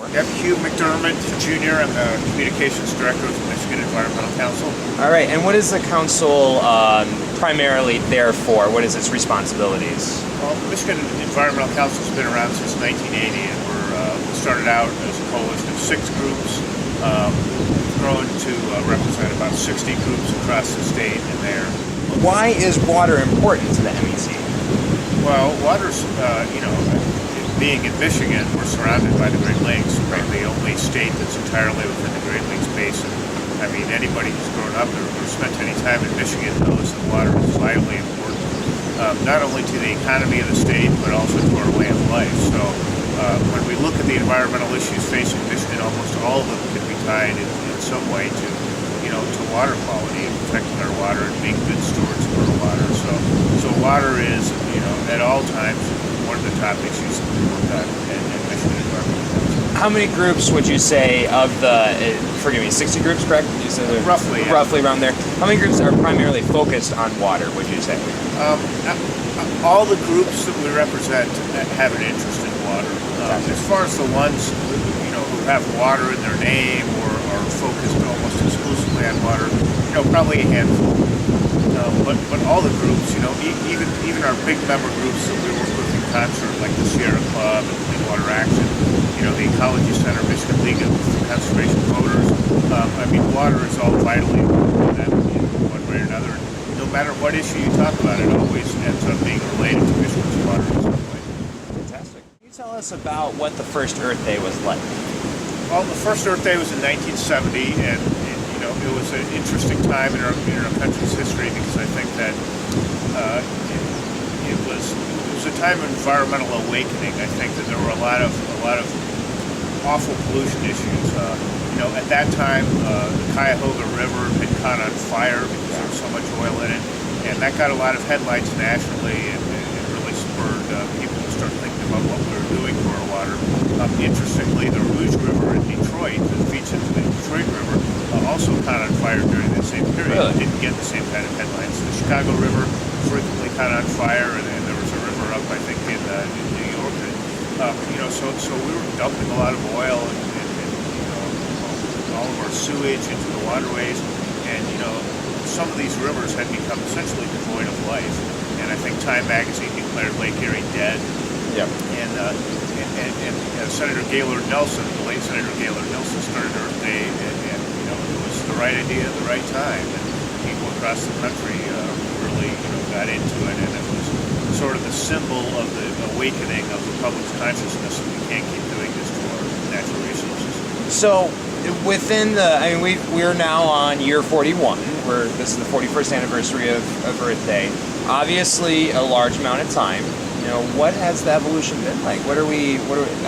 Yep, Hugh McDiramid, Jr. I'm the Communications Director with the Michigan Environmental Council. All right, and what is the council primarily there for? What is its responsibilities? Well, the Michigan Environmental Council has been around since 1980, and we started out as a coalition of 6 groups. We've grown to represent about 60 groups across the state and there. Why is water important to the MEC? Well, water's, being in Michigan, we're surrounded by the Great Lakes. We're the only state that's entirely within the Great Lakes Basin. I mean, anybody who's grown up or spent any time in Michigan knows that water is vitally important, not only to the economy of the state, but also to our way of life. So when we look at the environmental issues facing Michigan, almost all of them can be tied in some way to water quality and protecting our water and being good stewards of our water. So water is, at all times, one of the top issues that we work on in Michigan Environmental Council. How many groups would you say of the, 60 groups, correct? You said roughly, yeah. Roughly around there. How many groups are primarily focused on water, would you say? All the groups that we represent have an interest in water. As far as the ones who have water in their name or are focused almost exclusively on water, probably a handful. But all the groups, even our big member groups that we work with in concert, like the Sierra Club and Clean Water Action, the Ecology Center, Michigan League of Conservation Voters. Water is all vitally important to them in one way or another. No matter what issue you talk about, it always ends up being related to Michigan's water in some way. Fantastic. Can you tell us about what the first Earth Day was like? Well, the first Earth Day was in 1970, and it was an interesting time in our country's history because I think that it was a time of environmental awakening. I think that there were a lot of awful pollution issues. At that time, the Cuyahoga River had caught on fire because there was so much oil in it, and that got a lot of headlines nationally, and it really spurred people to start thinking about what we were doing to our water. Interestingly, the Rouge River in Detroit, that feeds into the Detroit River, also caught on fire during that same period. Really? It didn't get the same kind of headlines. The Chicago River frequently caught on fire, and then there was a river up, I think, in New York. So we were dumping a lot of oil and all of our sewage into the waterways, and some of these rivers had become essentially devoid of life. And I think Time Magazine declared Lake Erie dead. Yep. And Senator Gaylord Nelson, the late Senator Gaylord Nelson, started Earth Day, and it was the right idea at the right time, and people across the country really got into it, and it was sort of the symbol of the awakening of the public's consciousness that we can't keep doing this to our natural resources. So, within we're now on year 41. This is the 41st anniversary of Earth Day. Obviously, a large amount of time. What has the evolution been like?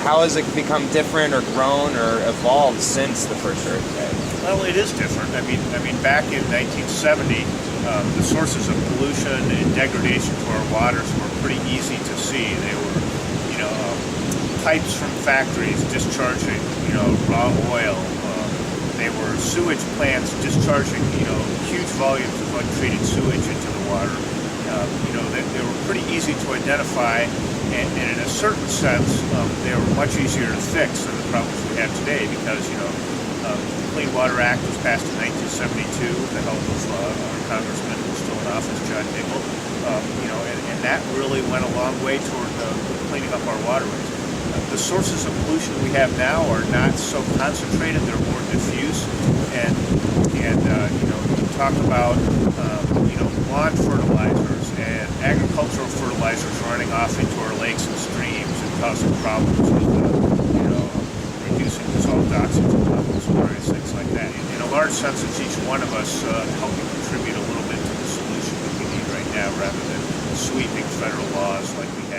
How has it become different or grown or evolved since the first Earth Day? Well, it is different. Back in 1970, the sources of pollution and degradation to our waters were pretty easy to see. They were, pipes from factories discharging, raw oil. They were sewage plants discharging, huge volumes of untreated sewage into the water. They were pretty easy to identify, and in a certain sense, they were much easier to fix than the problems we have today because, the Clean Water Act was passed in 1972 with the help of our congressman who's still in office, John Dingell, and that really went a long way toward cleaning up our waterways. The sources of pollution we have now are not so concentrated; they're more diffuse, and you talk about lawn fertilizers and agricultural fertilizers running off into our lakes and streams and causing problems with reducing dissolved oxygen levels and various things like that. In a large sense, it's each one of us helping contribute a little bit to the solution that we need right now, rather than sweeping federal laws like we